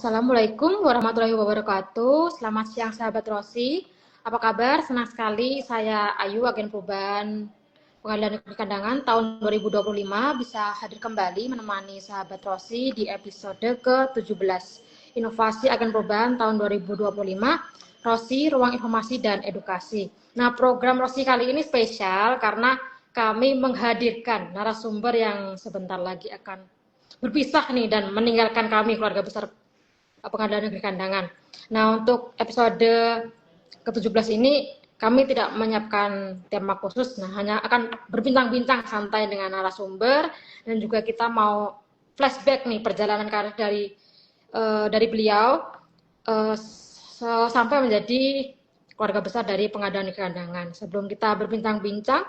Assalamualaikum warahmatullahi wabarakatuh. Selamat siang sahabat Rosi. Apa kabar? Senang sekali saya Ayu, agen perubahan Pengadilan Negeri Kandangan tahun 2025 bisa hadir kembali menemani sahabat Rosi di episode ke-17 Inovasi Agen Perubahan tahun 2025 Rosi, Ruang Informasi dan Edukasi. Nah, program Rosi kali ini spesial karena kami menghadirkan narasumber yang sebentar lagi akan berpisah nih dan meninggalkan kami keluarga besar Pengadilan Negeri Kandangan. Nah, untuk episode ke-17 ini kami tidak menyiapkan tema khusus, nah hanya akan berbincang-bincang santai dengan narasumber dan juga kita mau flashback nih perjalanan karir dari beliau sampai menjadi keluarga besar dari Pengadilan Negeri Kandangan. Sebelum kita berbincang-bincang,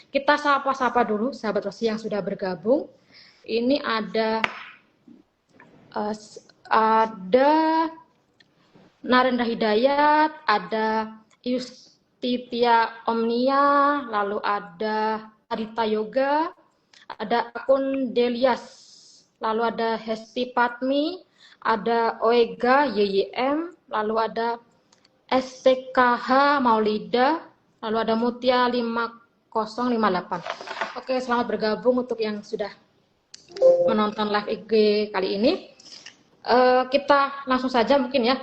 kita sapa-sapa dulu sahabat Rosi yang sudah bergabung. Ini ada Narendra Hidayat, ada Yustitia Omnia, lalu ada Arita Yoga, ada akun Delias, lalu ada Hesti Patmi, ada Oega YYM, lalu ada STKH Maulida, lalu ada Mutia 5058. Oke, selamat bergabung untuk yang sudah menonton live IG kali ini. Kita langsung saja mungkin ya.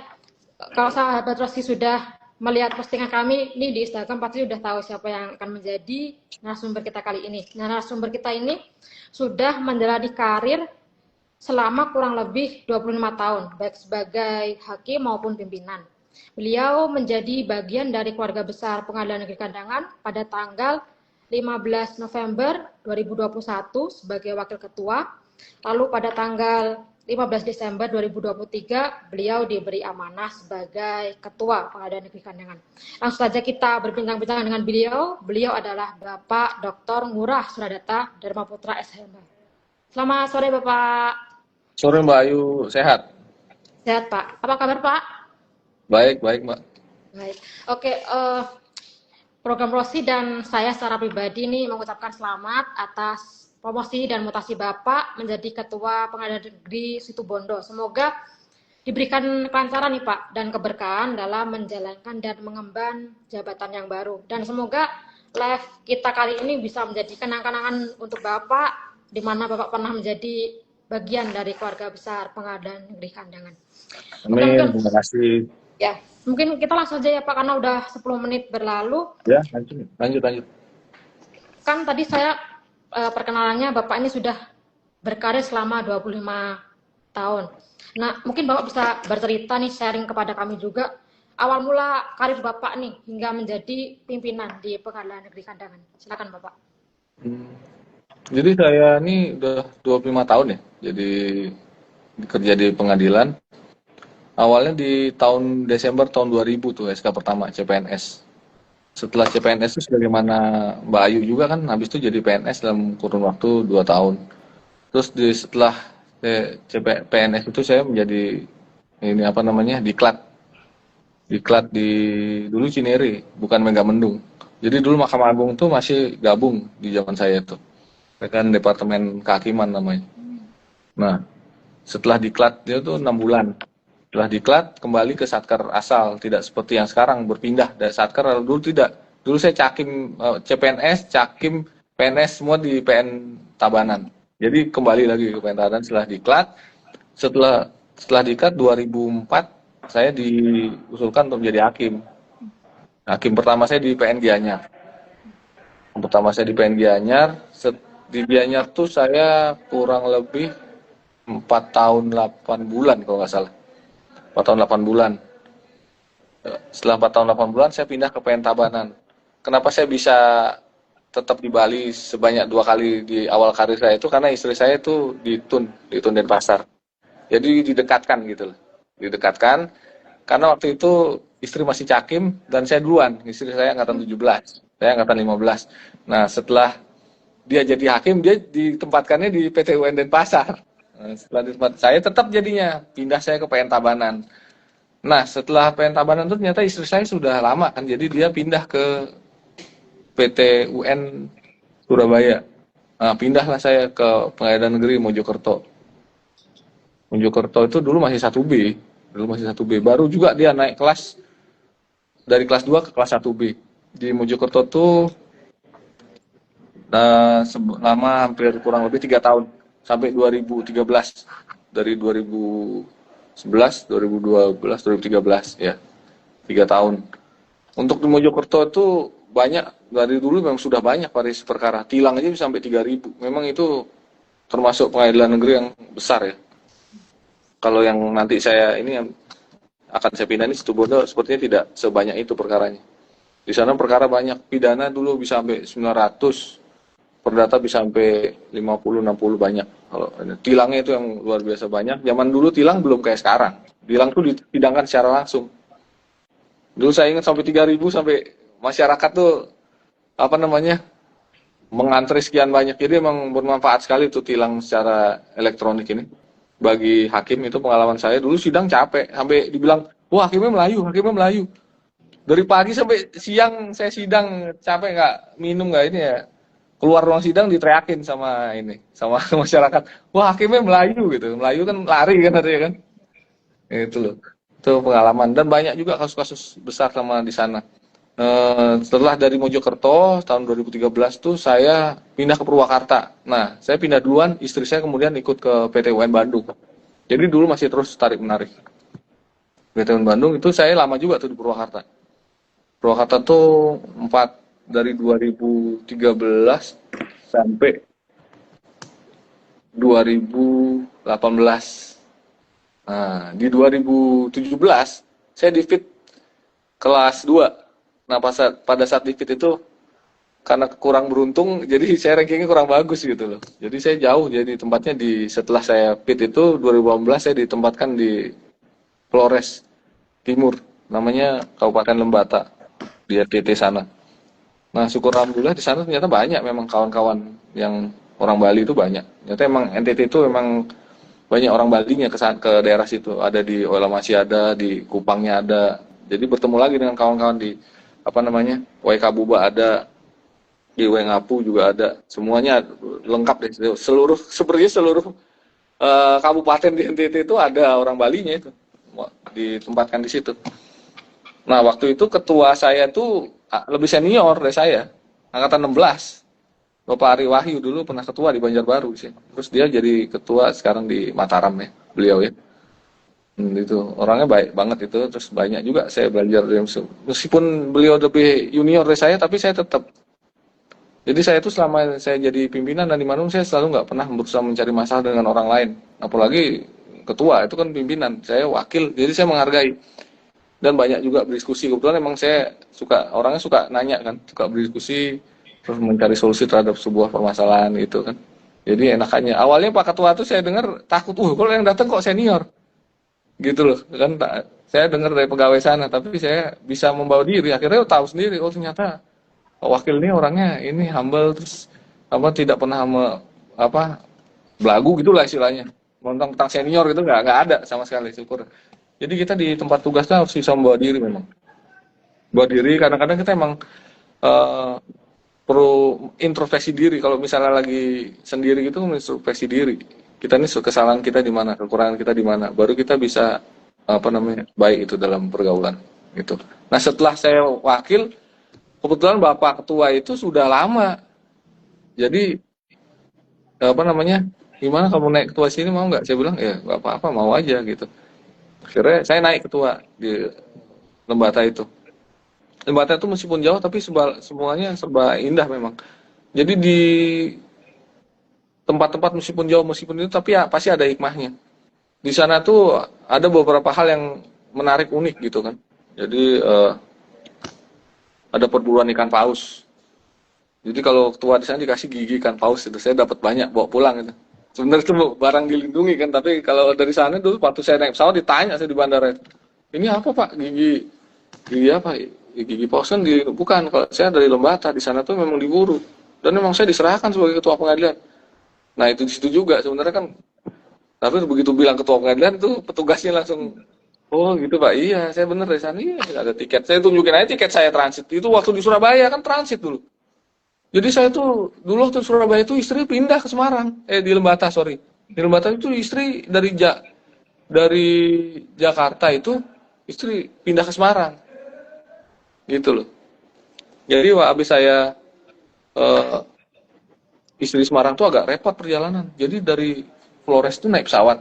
Kalau sahabat Rosi sudah melihat postingan kami ini di Instagram, pasti sudah tahu siapa yang akan menjadi narasumber kita kali ini. Nah, narasumber kita ini sudah menjalani karir selama kurang lebih 25 tahun, baik sebagai hakim maupun pimpinan. Beliau menjadi bagian dari keluarga besar Pengadilan Negeri Kandangan pada tanggal 15 November 2021 sebagai wakil ketua. Lalu pada tanggal 15 Desember 2023 beliau diberi amanah sebagai ketua Pengadilan Negeri Kandangan. Langsung saja kita berbincang-bincang dengan beliau. Beliau adalah Bapak Dr. Ngurah Suradata Dharma Putra SHM. Selamat sore Bapak. Sore Mbak Ayu, sehat? Sehat Pak. Apa kabar Pak? Baik Mbak. Baik. Oke, program Rosi dan saya secara pribadi ini mengucapkan selamat atas promosi dan mutasi Bapak menjadi Ketua Pengadilan Negeri Situbondo. Semoga diberikan kelancaran nih Pak dan keberkahan dalam menjalankan dan mengemban jabatan yang baru. Dan semoga live kita kali ini bisa menjadi kenang-kenangan untuk Bapak, di mana Bapak pernah menjadi bagian dari keluarga besar Pengadilan Negeri Kandangan. Amin, terima kasih. Ya, mungkin kita langsung aja ya Pak, karena udah 10 menit berlalu. Ya, lanjut. Kan tadi saya perkenalannya Bapak ini sudah berkarir selama 25 tahun. Nah, mungkin Bapak bisa bercerita nih, sharing kepada kami juga awal mula karir Bapak nih hingga menjadi pimpinan di Pengadilan Negeri Kandangan. Silakan Bapak. Jadi saya ini udah 25 tahun ya, jadi kerja di pengadilan. Awalnya di tahun Desember tahun 2000 tuh SK pertama CPNS. Setelah CPNS itu sebagaimana Mbak Ayu juga kan habis itu jadi PNS dalam kurun waktu 2 tahun. Terus setelah PNS itu saya menjadi diklat. Diklat di dulu Cinere, bukan Megamendung. Jadi dulu Mahkamah Agung tuh masih gabung di zaman saya itu. Kan Departemen Kehakiman namanya. Nah, setelah diklat dia tuh 6 bulan. Setelah diklat kembali ke Satkar asal, tidak seperti yang sekarang berpindah dari Satkar. Dulu tidak. Dulu saya cakim CPNS, cakim PNS semua di PN Tabanan. Jadi kembali lagi ke PN Tabanan setelah diklat. Setelah diklat 2004 saya diusulkan untuk menjadi hakim. Hakim pertama saya di PN Gianyar. Pertama saya di PN Gianyar. Di Gianyar tuh saya kurang lebih 4 tahun 8 bulan kalau nggak salah. 4 tahun 8 bulan. Setelah 4 tahun 8 bulan saya pindah ke PN Tabanan. Kenapa saya bisa tetap di Bali sebanyak 2 kali di awal karir saya itu karena istri saya itu di Tun Denpasar. Jadi didekatkan gitu loh. Didekatkan karena waktu itu istri masih cakim dan saya duluan. Istri saya angkatan 17, saya angkatan 15. Nah, setelah dia jadi hakim, dia ditempatkannya di PT UN Denpasar. Nah, setelah di tempat saya tetap jadinya pindah saya ke PN Tabanan. Nah, setelah PN Tabanan itu ternyata istri saya sudah lama kan, jadi dia pindah ke PT UN Surabaya. Nah, pindahlah saya ke Pengadilan Negeri Mojokerto. Mojokerto itu dulu masih 1B. Dulu masih 1B. Baru juga dia naik kelas dari kelas 2 ke kelas 1B. Di Mojokerto tuh lama hampir kurang lebih 3 tahun sampai 2013. Dari 2011, 2012, 2013 ya. 3 tahun. Untuk di Mojokerto itu banyak, dari dulu memang sudah banyak variasi perkara. Tilang aja bisa sampai 3.000. Memang itu termasuk pengadilan negeri yang besar ya. Kalau yang nanti saya ini yang akan saya pindah ini Situbondo sepertinya tidak sebanyak itu perkaranya. Di sana perkara banyak, pidana dulu bisa sampai 900, perdata bisa sampai 50-60 banyak. Kalau tilangnya itu yang luar biasa banyak. Zaman dulu tilang belum kayak sekarang. Tilang tuh disidangkan secara langsung. Dulu saya ingat sampai 3.000, sampai masyarakat tuh apa namanya mengantri sekian banyak. Jadi emang bermanfaat sekali tuh tilang secara elektronik ini. Bagi hakim itu pengalaman saya dulu sidang capek sampai dibilang, wah hakimnya Melayu. Dari pagi sampai siang saya sidang capek nggak minum nggak ini ya. Keluar ruang sidang diteriakin sama masyarakat, wah hakimnya Melayu gitu. Melayu kan lari kan artinya kan. Itu loh. Itu pengalaman dan banyak juga kasus-kasus besar sama di sana. Setelah dari Mojokerto tahun 2013 tuh saya pindah ke Purwakarta. Nah, saya pindah duluan, istri saya kemudian ikut ke PT UN Bandung. Jadi dulu masih terus tarik menarik. PT UN Bandung itu saya lama juga tuh di Purwakarta. Purwakarta tuh dari 2013 sampai 2018. Nah, di 2017 saya di fit kelas 2. Nah, pada saat di fit itu karena kurang beruntung, jadi saya rankingnya kurang bagus gitu loh. Jadi saya jauh, jadi tempatnya setelah saya fit itu 2018 saya ditempatkan di Flores Timur, namanya Kabupaten Lembata di RTT sana. Nah, syukur alhamdulillah di sana ternyata banyak memang kawan-kawan yang orang Bali itu banyak. Ternyata emang NTT itu emang banyak orang Balinya ke daerah situ. Ada di Oela masih ada, di Kupangnya ada. Jadi bertemu lagi dengan kawan-kawan di Waikabuba ada, di Wengapu juga ada. Semuanya lengkap deh. Sepertinya seluruh kabupaten di NTT itu ada orang Balinya itu. Ditempatkan di situ. Nah, waktu itu ketua saya tuh lebih senior dari saya. Angkatan 16. Bapak Ari Wahyu dulu pernah ketua di Banjarbaru sih. Terus dia jadi ketua sekarang di Mataram ya, beliau ya. Itu orangnya baik banget itu. Terus banyak juga saya belajar dari meskipun beliau lebih junior dari saya, tapi saya tetap. Jadi saya itu selama saya jadi pimpinan dan di Manung saya selalu nggak pernah berusaha mencari masalah dengan orang lain. Apalagi ketua itu kan pimpinan, saya wakil. Jadi saya menghargai dan banyak juga berdiskusi. Kebetulan emang saya orangnya suka nanya kan, suka berdiskusi. Terus mencari solusi terhadap sebuah permasalahan gitu kan. Jadi enakannya. Awalnya Pak Ketua tuh saya dengar takut, kalau yang datang kok senior. Gitu loh. Kan saya dengar dari pegawai sana, tapi saya bisa membawa diri. Akhirnya tahu sendiri, ternyata wakil ini orangnya ini humble, terus tidak pernah belagu gitulah istilahnya. Tentang senior gitu nggak ada sama sekali, syukur. Jadi kita di tempat tugasnya harus bisa membawa diri memang. Bawa diri, kadang-kadang kita emang perlu introspeksi diri. Kalau misalnya lagi sendiri gitu, introspeksi diri. Kita ini kesalahan kita di mana, kekurangan kita di mana. Baru kita bisa baik itu dalam pergaulan gitu. Nah, setelah saya wakil, kebetulan Bapak Ketua itu sudah lama. Jadi gimana kamu naik ketua sini mau nggak? Saya bilang ya nggak apa-apa, mau aja gitu. Akhirnya saya naik ketua di Lembata itu. Lembata itu meskipun jauh tapi semuanya serba indah memang. Jadi di tempat-tempat meskipun jauh meskipun itu tapi ya pasti ada hikmahnya. Di sana tuh ada beberapa hal yang menarik unik gitu kan. Jadi ada perburuan ikan paus. Jadi kalau ketua di sana dikasih gigi ikan paus itu saya dapat banyak bawa pulang itu. Sebenarnya itu barang dilindungi kan, tapi kalau dari sana dulu waktu saya naik pesawat ditanya saya di bandara, ini apa Pak, gigi apa? Gigi paus kan bukan, kalau saya dari Lembata di sana tuh memang diburu dan memang saya diserahkan sebagai ketua pengadilan. Nah itu di situ juga sebenarnya kan, tapi begitu bilang ketua pengadilan itu petugasnya langsung, oh gitu Pak, iya saya bener dari sana, iya ada tiket, saya tunjukin aja tiket saya transit itu waktu di Surabaya kan transit dulu. Jadi saya tuh dulu waktu Surabaya itu istri pindah ke Semarang, di Lembata sorry, di Lembata itu istri dari Jakarta itu istri pindah ke Semarang, gitu loh. Jadi habis saya eh, istri Semarang tuh agak repot perjalanan. Jadi dari Flores tuh naik pesawat,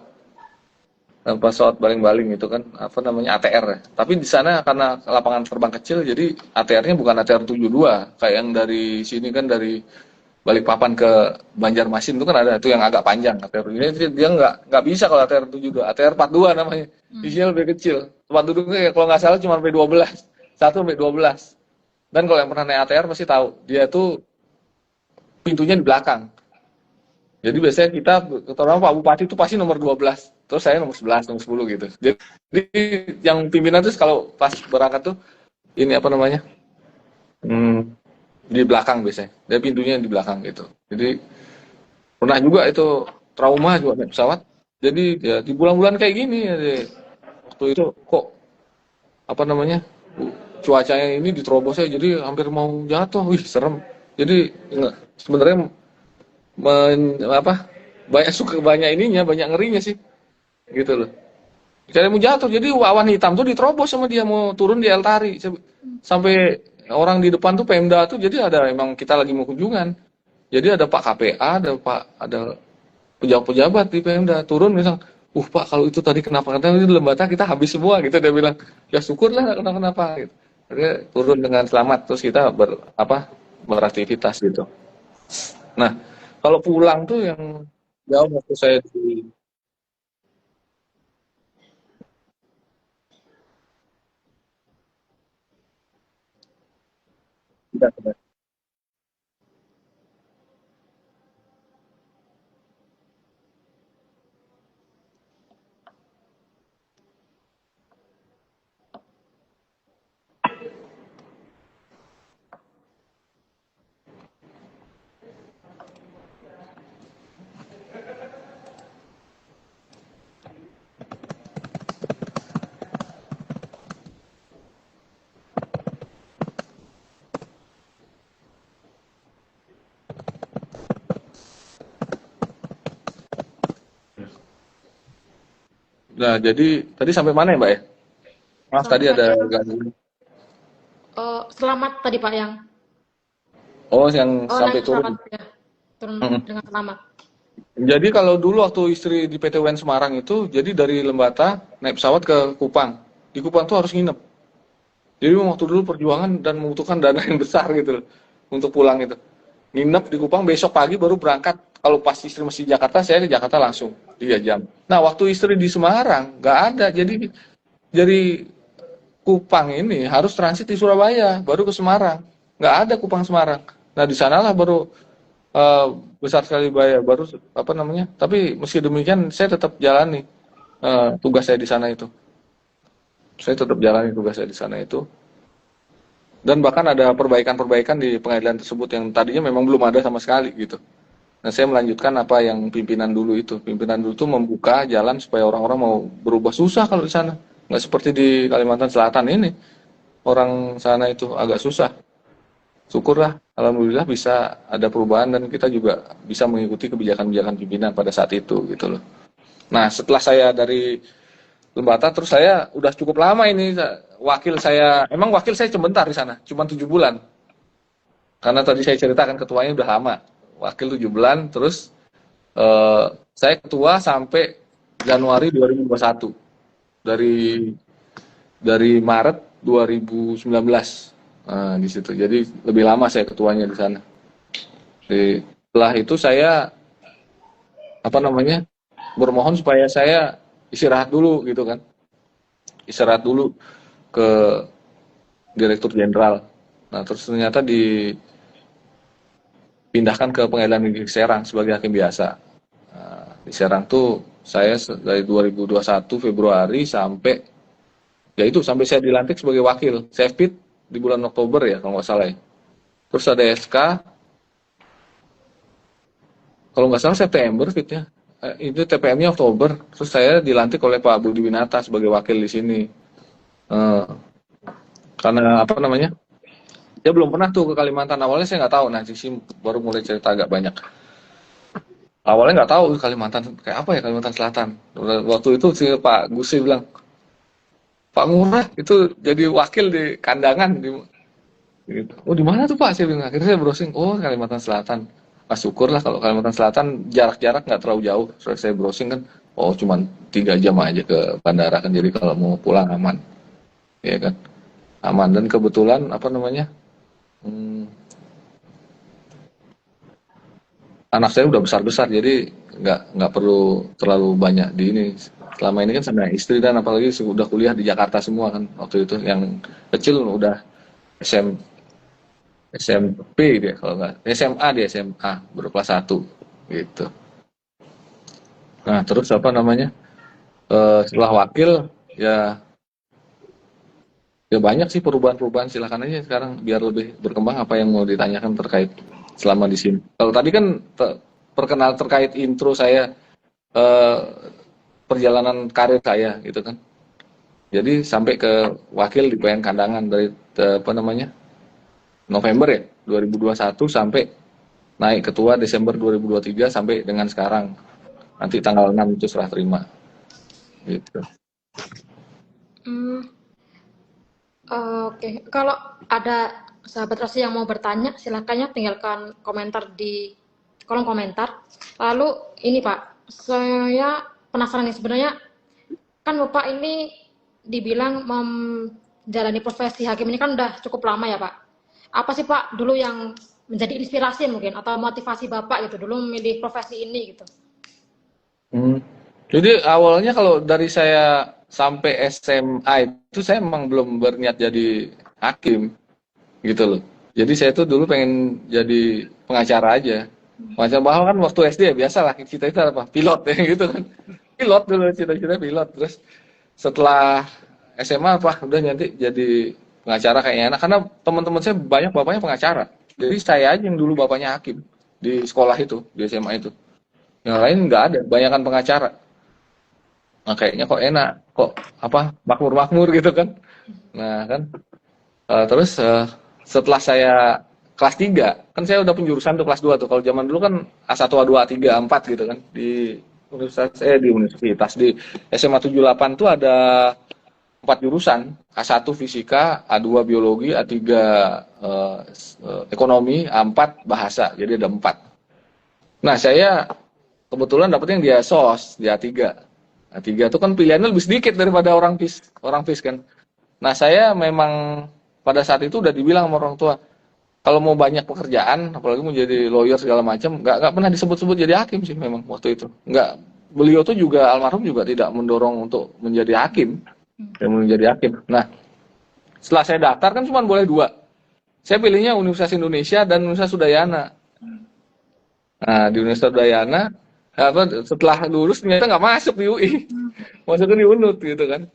pesawat baling-baling itu kan apa namanya ATR ya. Tapi di sana karena lapangan terbang kecil, jadi ATR-nya bukan ATR 72 kayak yang dari sini kan dari Balikpapan ke Banjarmasin itu kan ada tuh yang agak panjang ATR ini dia nggak bisa kalau ATR 72 ATR 42 namanya isinya lebih kecil tempat duduknya ya, kalau nggak salah cuma sampai 12 1 sampai 12 dan kalau yang pernah naik ATR pasti tahu dia tuh pintunya di belakang jadi biasanya kita orang Pak Bupati itu pasti nomor 12 terus saya nomor 11 nomor 10 gitu jadi yang pimpinan tuh kalau pas berangkat tuh ini apa namanya hmm, di belakang biasanya dia pintunya di belakang gitu jadi pernah juga itu trauma juga naik pesawat jadi ya di bulan-bulan kayak gini ya, waktu itu kok apa namanya cuacanya ini diterobos saya jadi hampir mau jatuh wih serem jadi sebenarnya apa banyak suka banyak ininya banyak ngerinya sih gitu loh saya mau jatuh jadi awan hitam tuh diterobos sama dia mau turun di Altari sampai orang di depan tuh Pemda tuh jadi ada emang kita lagi mau kunjungan jadi ada Pak KPA ada pejabat-pejabat di Pemda turun bilang Pak kalau itu tadi kenapa di Lembata kita habis semua gitu dia bilang ya syukurlah nggak kenapa-kenapa gitu dia turun dengan selamat terus kita beraktivitas gitu nah kalau pulang tuh yang jauh waktu saya di nah jadi tadi sampai mana ya Mbak ya maaf tadi Sampai ada gangguan selamat tadi Pak yang yang sampai naik turun pesawat ya, turun Mm-mm. dengan selamat. Jadi kalau dulu waktu istri di PT UN Semarang itu, jadi dari Lembata naik pesawat ke Kupang. Di Kupang tuh harus nginep. Jadi waktu dulu perjuangan dan membutuhkan dana yang besar gitu loh untuk pulang itu. Nginep di Kupang besok pagi baru berangkat. Kalau pas istri masih di Jakarta, saya ke Jakarta langsung 3 jam. Nah waktu istri di Semarang nggak ada. Jadi dari Kupang ini harus transit di Surabaya, baru ke Semarang. Nggak ada Kupang Semarang. Nah di sanalah baru eh, besar sekali biaya baru apa namanya. Tapi meski demikian saya tetap jalani tugas saya di sana itu. Saya tetap jalani tugas saya di sana itu. Dan bahkan ada perbaikan-perbaikan di pengadilan tersebut yang tadinya memang belum ada sama sekali gitu. Nah saya melanjutkan apa yang pimpinan dulu itu. Pimpinan dulu itu membuka jalan supaya orang-orang mau berubah susah kalau di sana. Nggak seperti di Kalimantan Selatan ini. Orang sana itu agak susah. Syukurlah, alhamdulillah bisa ada perubahan dan kita juga bisa mengikuti kebijakan-kebijakan pimpinan pada saat itu gitu loh. Nah, setelah saya dari Lembata terus saya udah cukup lama ini emang wakil saya sebentar di sana, cuma 7 bulan. Karena tadi saya ceritakan ketuanya udah lama, wakil 7 bulan, terus saya ketua sampai Januari 2021 dari Maret 2019 di situ. Jadi lebih lama saya ketuanya di sana. Setelah itu saya apa namanya bermohon supaya saya istirahat dulu gitu kan, istirahat dulu ke Direktur Jenderal. Nah terus ternyata dipindahkan ke Pengadilan Negeri Serang sebagai hakim biasa. Di Serang tuh saya dari 2021 Februari sampai ya itu sampai saya dilantik sebagai wakil. Saya fit di bulan Oktober ya kalau nggak salah ya. Terus ada SK, kalau nggak salah September fitnya. Itu TPM-nya Oktober. Terus saya dilantik oleh Pak Budi Winata sebagai wakil di sini. Eh, karena apa namanya? Dia belum pernah tuh ke Kalimantan awalnya saya nggak tahu. Nah, sih baru mulai cerita agak banyak. awalnya nggak tahu Kalimantan kayak apa ya Kalimantan Selatan. Waktu itu si Pak Gusi bilang, Pak Ngurah itu jadi wakil di kandangan di gitu. Oh di mana tuh Pak? Saya bilang. Akhirnya saya browsing. Oh Kalimantan Selatan. Nah, syukurlah kalau Kalimantan Selatan jarak-jarak nggak terlalu jauh. Terus saya browsing kan, oh cuman 3 jam aja ke bandara kan. Jadi kalau mau pulang aman, ya kan? Aman dan kebetulan apa namanya? hmm, Anak saya udah besar-besar jadi nggak perlu terlalu banyak di ini. Selama ini kan sama istri dan apalagi sudah kuliah di Jakarta semua kan waktu itu. Yang kecil udah SM, SMP dia kalau nggak SMA, dia SMA baru kelas 1 gitu. Nah terus apa namanya, setelah wakil ya ya banyak sih perubahan-perubahan, silakan aja sekarang biar lebih berkembang apa yang mau ditanyakan terkait selama di sini. Kalau tadi kan perkenal terkait intro saya, eh, perjalanan karir saya gitu kan. Jadi sampai ke wakil di PN Kandangan dari apa namanya November ya 2021 sampai naik ketua Desember 2023 sampai dengan sekarang. Nanti tanggal 6 itu serah terima gitu. Hmm, oke. Kalau ada sahabat Rosi yang mau bertanya, silakan ya tinggalkan komentar di kolom komentar. Lalu ini Pak, saya penasaran nih sebenarnya kan Bapak ini dibilang menjalani profesi hakim ini kan udah cukup lama ya Pak. Apa sih Pak dulu yang menjadi inspirasi mungkin atau motivasi Bapak gitu dulu memilih profesi ini gitu? Hmm. Jadi awalnya kalau dari saya sampai SMA itu saya emang belum berniat jadi hakim gitu loh. Jadi saya tuh dulu pengen jadi pengacara aja. Pengacara bahwa kan waktu SD ya biasa lah kita itu apa pilot ya gitu kan. Pilot dulu cita-cita pilot. Terus setelah SMA apa udah nanti jadi pengacara kayaknya enak karena teman-teman saya banyak bapaknya pengacara. Jadi saya aja yang dulu bapaknya hakim di sekolah itu di SMA itu. Yang lain nggak ada, banyakan pengacara. Nah, kayaknya kok enak, kok apa makmur-makmur gitu kan. Nah, kan terus setelah saya kelas 3 kan saya udah penjurusan tuh kelas 2 tuh. Kalau zaman dulu kan A1, A2, A3, A4 gitu kan. Di universitas di SMA 78 tuh ada 4 jurusan. A1 fisika, A2 biologi, A3 ekonomi, A4 bahasa. Jadi ada 4. Nah, saya kebetulan dapetnya yang di ASOS, di A3. A3 itu kan pilihannya lebih sedikit daripada orang FIS kan. Nah, saya memang pada saat itu udah dibilang sama orang tua, kalau mau banyak pekerjaan, apalagi mau jadi lawyer segala macam, nggak pernah disebut-sebut jadi hakim sih memang waktu itu. Nggak, beliau tuh juga almarhum juga tidak mendorong untuk menjadi hakim, yang menjadi hakim. Nah, setelah saya daftar kan cuma boleh 2. Saya pilihnya Universitas Indonesia dan Universitas Udayana. Nah, di Universitas Udayana, apa, setelah lulus ternyata nggak masuk di UI, masuknya di UNUD gitu kan.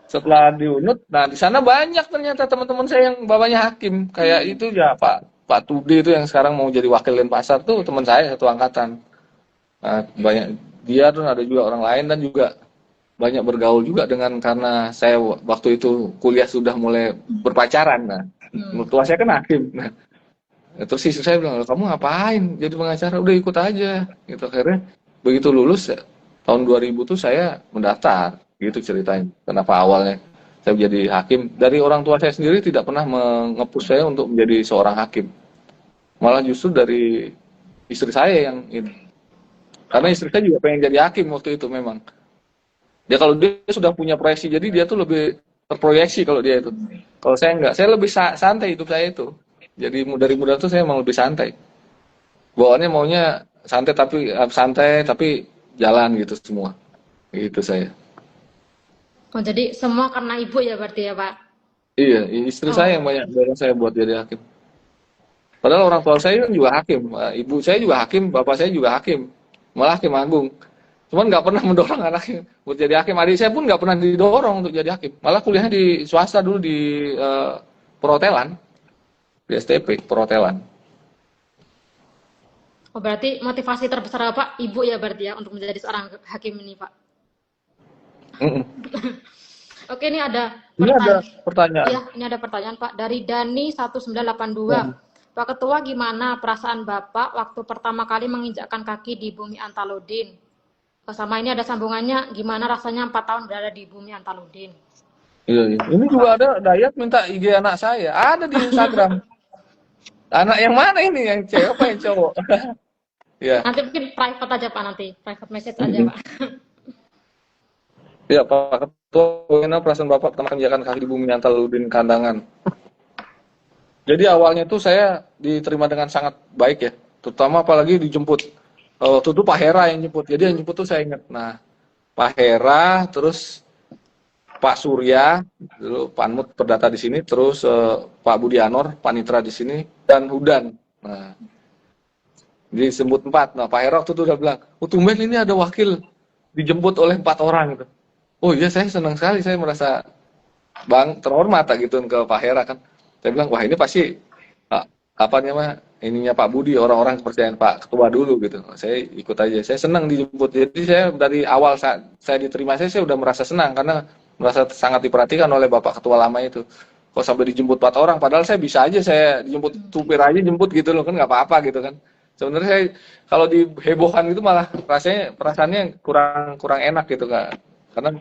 Setelah di UNUD, nah di sana banyak ternyata teman-teman saya yang bapaknya hakim, kayak itu ya Pak Tudi itu yang sekarang mau jadi wakil Denpasar tuh teman saya satu angkatan. Nah, banyak dia tuh ada juga orang lain dan juga banyak bergaul juga dengan karena saya waktu itu kuliah sudah mulai berpacaran. Nah, mertua saya kan hakim. Nah, terus istri saya bilang, kamu ngapain jadi pengacara? Udah ikut aja. Gitu. Akhirnya begitu lulus ya, tahun 2000 tuh saya mendaftar. Gitu ceritanya. Kenapa awalnya saya menjadi hakim. Dari orang tua saya sendiri tidak pernah mengepush saya untuk menjadi seorang hakim. Malah justru dari istri saya yang ini. Karena istri saya juga pengen jadi hakim waktu itu memang. Dia kalau dia sudah punya proyeksi, jadi dia tuh lebih terproyeksi kalau dia itu. Kalau saya enggak, saya lebih santai hidup saya itu. Jadi dari muda tuh saya emang lebih santai. Bawaannya maunya santai tapi jalan gitu semua. Gitu saya. Oh jadi semua karena ibu ya berarti ya Pak? Iya, istri saya yang Oh, banyak dorong saya buat jadi hakim. Padahal orang tua saya kan juga hakim, ibu saya juga hakim, bapak saya juga hakim, malah hakim agung. Cuman nggak pernah mendorong anaknya buat jadi hakim. Adik saya pun nggak pernah didorong untuk jadi hakim. Malah kuliahnya di swasta dulu di perhotelan, di STP perhotelan. oh berarti motivasi terbesar Bapak ibu ya berarti ya untuk menjadi seorang hakim ini Pak? Mm-mm. Oke ini ada Ini ada pertanyaan. pertanyaan. Ya, ini ada pertanyaan Pak dari Dani 1982. Pak Ketua, gimana perasaan Bapak waktu pertama kali menginjakkan kaki di bumi Antaludin? Sama ini ada sambungannya, gimana rasanya 4 tahun berada di bumi Antaludin? Iya, iya. Ini juga ada Dayat minta IG anak saya. Ada di Instagram. Anak yang mana ini? Yang cewek apa yang cowok? Iya. Nanti mungkin private aja Pak, nanti private message aja Mm-mm. Pak. Iya, Pak Ketua, bagaimana perasaan Bapak pertama menginjakkan kaki di bumi Antaludin Kandangan? Jadi awalnya tuh saya diterima dengan sangat baik ya, terutama apalagi dijemput. Waktu itu Pak Hera yang jemput, jadi yang jemput tuh saya ingat. Nah, Pak Hera, terus Pak Surya, dulu Pak Anmut perdata di sini, terus Pak Budi Anor, Panitra di sini, dan Hudan. Nah, disebut 4. Nah, Pak Hera waktu itu udah bilang, oh tumben ini ada wakil dijemput oleh 4 orang gitu. Oh iya, saya senang sekali, saya merasa terhormat gitu ke Pak Hera kan. Saya bilang, wah ini pasti apa namanya ininya Pak Budi, orang-orang kepercayaan Pak Ketua dulu gitu. Saya ikut aja, saya senang dijemput. Jadi saya dari awal saat saya diterima, saya udah merasa senang karena merasa sangat diperhatikan oleh Bapak Ketua lama itu. Kok sampai dijemput 4 orang, padahal saya bisa aja saya dijemput supir aja jemput gitu loh, kan nggak apa-apa gitu kan. Sebenarnya saya kalau dihebohkan itu malah rasanya perasaannya kurang enak gitu Kak. Karena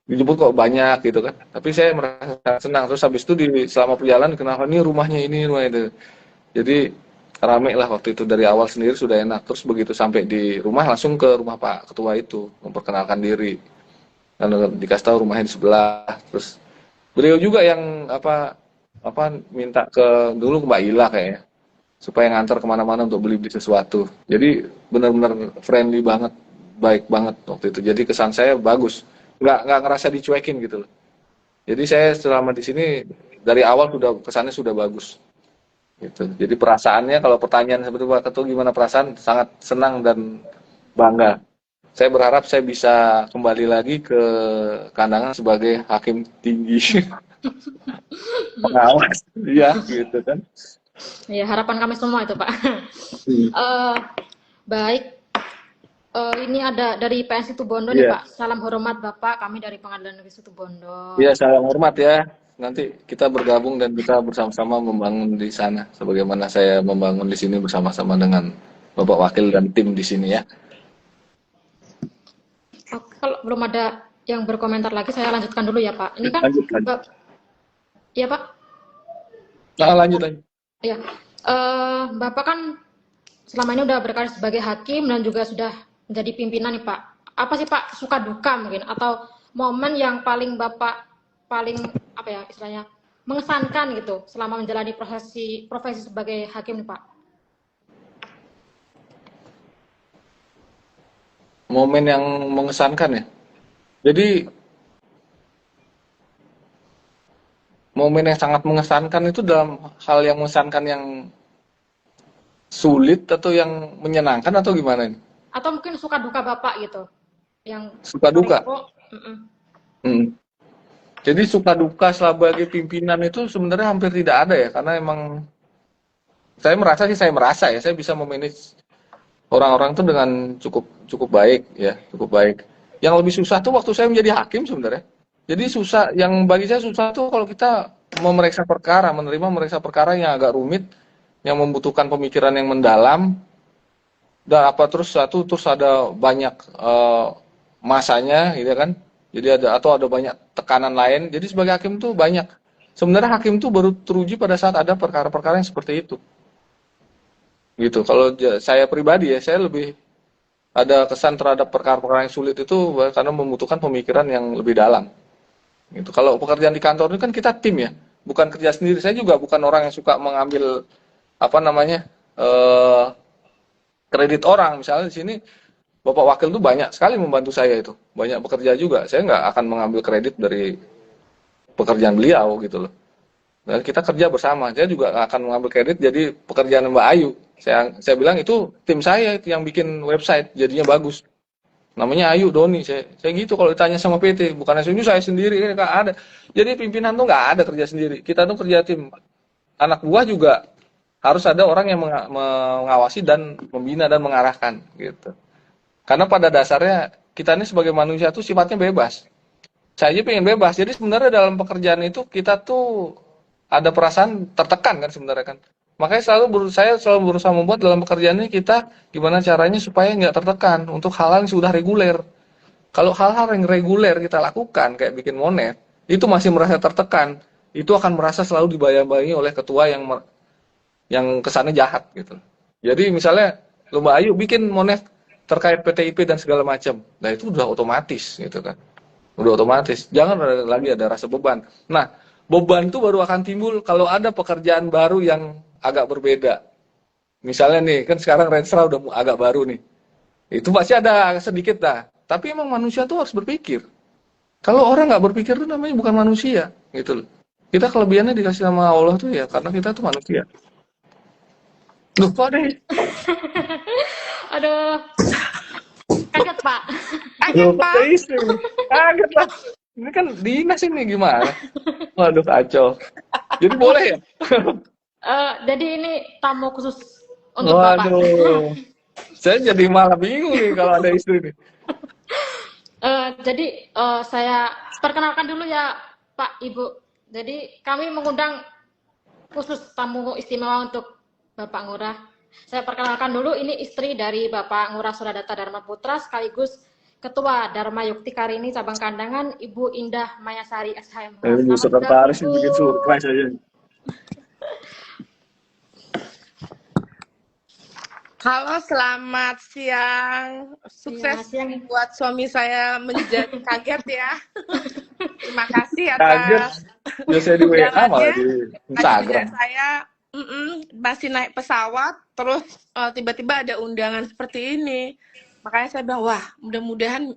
dijemput kok banyak gitu kan. Tapi saya merasa senang. Terus habis itu selama perjalanan kenapa ini rumahnya ini rumah itu. Jadi rame lah waktu itu dari awal sendiri sudah enak. Terus begitu sampai di rumah langsung ke rumah Pak Ketua itu memperkenalkan diri. Karena dikasih tahu rumahnya di sebelah. Terus beliau juga yang minta ke dulu ke Mbak Ila kayaknya supaya ngantar kemana-mana untuk beli sesuatu. Jadi benar-benar friendly banget, baik banget waktu itu. Jadi kesan saya bagus, nggak ngerasa dicuekin gitu loh. Jadi saya selama di sini dari awal kesannya sudah bagus. Gitu. Jadi perasaannya kalau pertanyaan seperti Pak Ketua gimana perasaan, sangat senang dan bangga. Saya berharap saya bisa kembali lagi ke Kandangan sebagai hakim tinggi pengawas, iya gitu kan. Ya, harapan kami semua itu Pak. Baik, ini ada dari PN Situbondo nih Iya, Pak. Salam hormat Bapak, kami dari Pengadilan Negeri Situbondo. iya salam hormat ya. Nanti kita bergabung dan kita bersama-sama membangun di sana, sebagaimana saya membangun di sini bersama-sama dengan Bapak Wakil dan tim di sini ya. Oke, kalau belum ada yang berkomentar lagi, saya lanjutkan dulu ya Pak. Ini kan, Lanjut. ya Pak. Nah, lanjut. Ya, Bapak kan selama ini udah berkarir sebagai hakim dan juga sudah menjadi pimpinan nih Pak. Apa sih Pak suka duka mungkin atau momen yang paling Bapak paling apa ya istilahnya mengesankan gitu selama menjalani profesi sebagai hakim nih Pak? Momen yang mengesankan ya. Jadi momen yang sangat mengesankan itu dalam hal yang mengesankan yang sulit atau yang menyenangkan atau gimana ini? Atau mungkin suka duka Bapak gitu, yang Suka duka. Mm-mm. Jadi suka duka sebagai pimpinan itu sebenarnya hampir tidak ada ya, karena emang saya merasa ya, saya bisa memanage orang-orang itu dengan cukup baik ya, cukup baik. Yang lebih susah tuh waktu saya menjadi hakim sebenarnya. Jadi susah, yang bagi saya susah tuh kalau kita memeriksa perkara, memeriksa perkara yang agak rumit, yang membutuhkan pemikiran yang mendalam, dan terus ada banyak masanya gitu kan. Jadi ada banyak tekanan lain. Jadi sebagai hakim tuh banyak. Sebenarnya hakim tuh baru teruji pada saat ada perkara-perkara yang seperti itu. Gitu. Kalau saya pribadi ya, saya lebih ada kesan terhadap perkara-perkara yang sulit itu karena membutuhkan pemikiran yang lebih dalam. Gitu. Kalau pekerjaan di kantor ini kan kita tim ya, bukan kerja sendiri. Saya juga bukan orang yang suka mengambil kredit orang. Misalnya di sini Bapak Wakil itu banyak sekali membantu saya itu, banyak bekerja juga. Saya nggak akan mengambil kredit dari pekerjaan beliau gitu loh. Dan kita kerja bersama. Saya juga nggak akan mengambil kredit jadi pekerjaan Mbak Ayu. Saya bilang itu tim saya yang bikin website jadinya bagus. Namanya Ayu Doni. Saya gitu kalau ditanya sama PT, bukan saya sendiri, nggak ada. Jadi pimpinan tuh nggak ada kerja sendiri. Kita tuh kerja tim. Anak buah juga harus ada orang yang mengawasi dan membina dan mengarahkan gitu. Karena pada dasarnya kita ini sebagai manusia tuh sifatnya bebas. Saya aja pengen bebas. Jadi sebenarnya dalam pekerjaan itu kita tuh ada perasaan tertekan kan sebenarnya kan. Makanya saya selalu berusaha membuat dalam pekerjaan ini kita gimana caranya supaya nggak tertekan untuk hal-hal yang sudah reguler. Kalau hal-hal yang reguler kita lakukan kayak bikin monet, itu masih merasa tertekan, itu akan merasa selalu dibayang-bayangi oleh ketua yang kesannya jahat gitu. Jadi misalnya lomba ayu bikin monet terkait PTIP dan segala macam. Nah, itu udah otomatis gitu kan. Udah otomatis. Jangan ada lagi ada rasa beban. Nah, beban itu baru akan timbul kalau ada pekerjaan baru yang agak berbeda. Misalnya nih, kan sekarang Renstra udah agak baru nih. Itu pasti ada sedikit dah. Tapi emang manusia tuh harus berpikir. Kalau orang nggak berpikir tuh namanya bukan manusia, gitu loh. Kita kelebihannya dikasih sama Allah tuh ya karena kita tuh manusia. Loh, kok ada Aduh, kaget Pak. Kaget, loh, kok Pak. ada istri? Kaget lah. Ini kan dinas ini gimana? Waduh, kacau. Jadi boleh ya? Jadi ini tamu khusus untuk Bapak. Waduh. Saya jadi malah bingung nih kalau ada istri nih. Jadi saya perkenalkan dulu ya Pak Ibu. Jadi kami mengundang khusus tamu istimewa untuk Bapak Ngurah. Saya perkenalkan dulu, ini istri dari Bapak Ngurah Suradata Dharma Putra sekaligus Ketua Dharma Yukti Karini Cabang Kandangan, Ibu Indah Mayasari SHMH. Ini Selamat sekretaris bergabung, bikin Bu. surprise aja. Halo, selamat siang. Sukses siang. buat suami saya menjadi kaget ya. Terima kasih Kaget. atas Biasanya di WA malah undangannya. di Tadi Instagram. juga saya masih naik pesawat, terus tiba-tiba ada undangan seperti ini. Makanya saya bilang, wah mudah-mudahan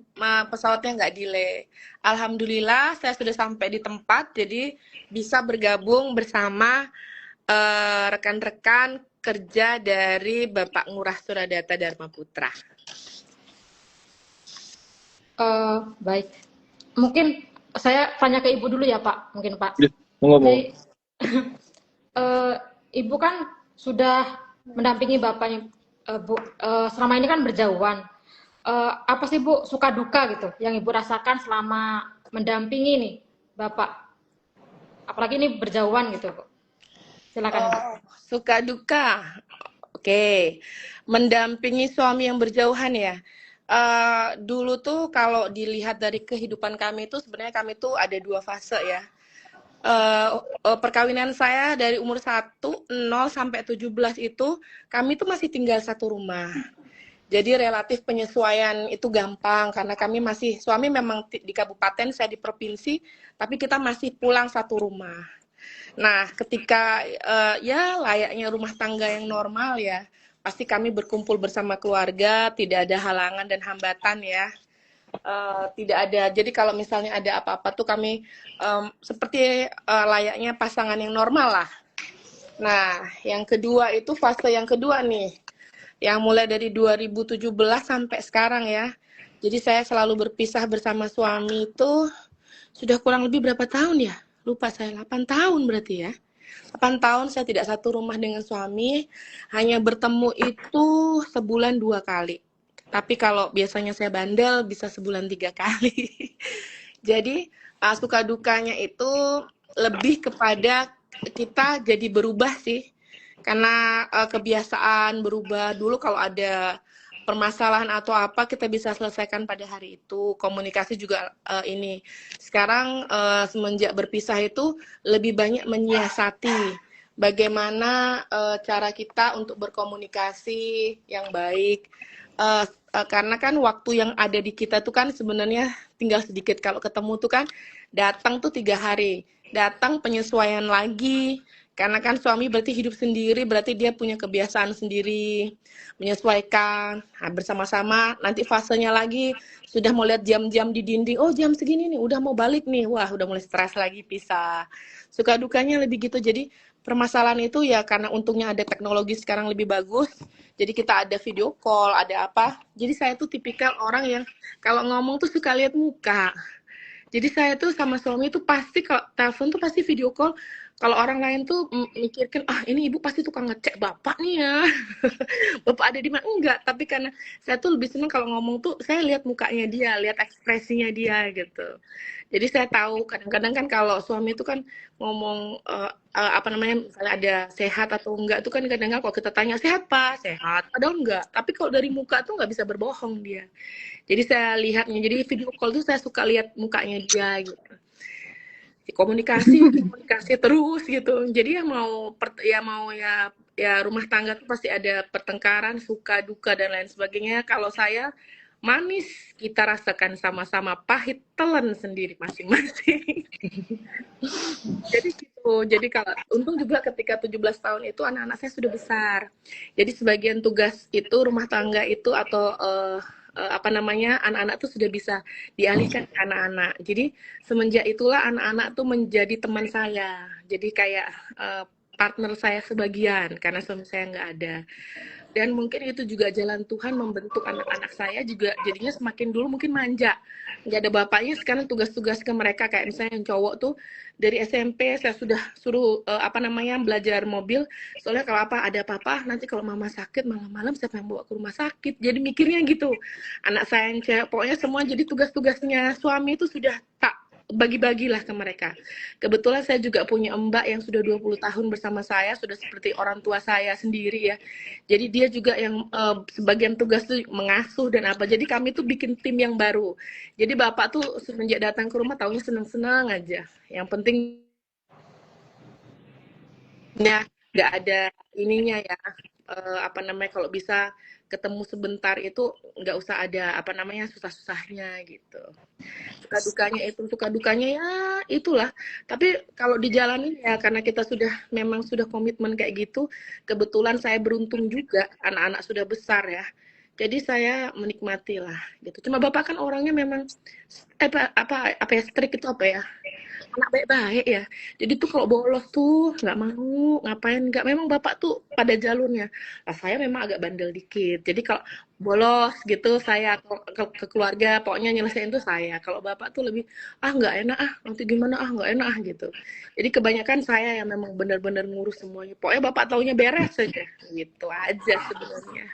pesawatnya nggak delay. Alhamdulillah saya sudah sampai di tempat, jadi bisa bergabung bersama rekan-rekan kerja dari Bapak Ngurah Suradata Dharma Putra. Baik. Mungkin saya tanya ke Ibu dulu ya Pak, mungkin Pak. Ya, ngomong. Jadi, Ibu kan sudah mendampingi Bapaknya, Bu, selama ini kan berjauhan. Apa sih Bu suka duka gitu yang Ibu rasakan selama mendampingi nih Bapak? Apalagi ini berjauhan gitu Bu. Silakan. Suka duka. Oke. Mendampingi suami yang berjauhan ya. Dulu tuh kalau dilihat dari kehidupan kami itu sebenarnya kami tuh ada 2 fase ya. Perkawinan saya dari umur 0 sampai 17 itu kami tuh masih tinggal satu rumah. Jadi relatif penyesuaian itu gampang karena kami masih, suami memang di kabupaten, saya di provinsi, tapi kita masih pulang satu rumah. Nah, ketika ya layaknya rumah tangga yang normal ya, pasti kami berkumpul bersama keluarga, tidak ada halangan dan hambatan ya. Tidak ada. Jadi kalau misalnya ada apa-apa tuh kami seperti layaknya pasangan yang normal lah. Nah, yang kedua itu fase yang kedua nih, yang mulai dari 2017 sampai sekarang ya. Jadi saya selalu berpisah bersama suami itu sudah kurang lebih berapa tahun ya? Lupa saya, 8 tahun berarti ya. 8 tahun saya tidak satu rumah dengan suami, hanya bertemu itu sebulan 2 kali. Tapi kalau biasanya saya bandel bisa sebulan 3 kali. Jadi suka dukanya itu lebih kepada kita jadi berubah sih. Karena kebiasaan berubah. Dulu kalau ada permasalahan atau apa kita bisa selesaikan pada hari itu. Komunikasi juga ini. Sekarang semenjak berpisah itu lebih banyak menyiasati bagaimana cara kita untuk berkomunikasi yang baik. Karena kan waktu yang ada di kita tuh kan sebenarnya tinggal sedikit. Kalau ketemu tuh kan datang tuh 3 hari, datang penyesuaian lagi. Karena kan suami berarti hidup sendiri, berarti dia punya kebiasaan sendiri, menyesuaikan. Nah, bersama-sama nanti fasenya lagi sudah mau lihat jam-jam di dinding. Oh jam segini nih, udah mau balik nih. Wah udah mulai stres lagi pisah. Suka dukanya lebih gitu. Jadi permasalahan itu ya karena untungnya ada teknologi sekarang lebih bagus. Jadi kita ada video call, ada apa. Jadi saya tuh tipikal orang yang kalau ngomong tuh suka lihat muka. Jadi saya tuh sama suami tuh pasti kalau telepon tuh pasti video call. Kalau orang lain tuh mikirkan, ah ini ibu pasti tukang ngecek bapak nih ya. Bapak ada di mana? Enggak, tapi karena saya tuh lebih senang kalau ngomong tuh saya lihat mukanya dia, lihat ekspresinya dia gitu. Jadi saya tahu kadang-kadang kan kalau suami itu kan ngomong apa namanya misalnya ada sehat atau enggak itu kan kadang-kadang kalau kita tanya sehat Pak, sehat. Padahal enggak. Tapi kalau dari muka tuh nggak bisa berbohong dia. Jadi saya lihatnya, jadi video call tuh saya suka lihat mukanya dia gitu. Komunikasi terus gitu. Jadi ya rumah tangga tuh pasti ada pertengkaran, suka duka dan lain sebagainya. Kalau saya manis kita rasakan sama-sama, pahit telan sendiri masing-masing. Jadi gitu. Jadi kalau untung juga ketika 17 tahun itu anak-anak saya sudah besar. Jadi sebagian tugas itu rumah tangga itu atau apa namanya anak-anak tuh sudah bisa dialihkan ke anak-anak. Jadi semenjak itulah anak-anak tuh menjadi teman saya. Jadi kayak partner saya sebagian karena suami saya nggak ada. Dan mungkin itu juga jalan Tuhan membentuk anak-anak saya juga jadinya semakin dulu mungkin manja. Nggak ada bapaknya, sekarang tugas-tugas ke mereka kayak misalnya yang cowok tuh dari SMP saya sudah suruh apa namanya belajar mobil. Soalnya kalau ada apa-apa nanti kalau mama sakit malam-malam siapa yang bawa ke rumah sakit. Jadi mikirnya gitu. Anak saya yang cewek, pokoknya semua jadi tugas-tugasnya suami itu sudah tak bagi-bagilah ke mereka. Kebetulan saya juga punya mbak yang sudah 20 tahun bersama saya, sudah seperti orang tua saya sendiri ya. Jadi dia juga yang sebagian tugas tuh mengasuh dan apa. Jadi kami tuh bikin tim yang baru. Jadi bapak tuh semenjak datang ke rumah taunya senang-senang aja. Yang penting ya nggak ada ininya ya apa namanya kalau bisa ketemu sebentar itu nggak usah ada apa namanya susah-susahnya gitu. Suka dukanya ya itulah. Tapi kalau dijalanin ya karena kita memang sudah komitmen kayak gitu, kebetulan saya beruntung juga anak-anak sudah besar ya. Jadi saya menikmati lah gitu. Cuma bapak kan orangnya memang apa ya strict itu apa ya? Anak baik-baik ya. Jadi tuh kalau bolos tuh nggak mau ngapain nggak. Memang bapak tuh pada jalurnya. Nah, saya memang agak bandel dikit. Jadi kalau bolos gitu saya ke keluarga pokoknya nyelesain tuh saya. Kalau bapak tuh lebih nggak enak nanti gimana nggak enak gitu. Jadi kebanyakan saya yang memang benar-benar ngurus semuanya. Pokoknya bapak taunya beres saja. Gitu aja sebenarnya.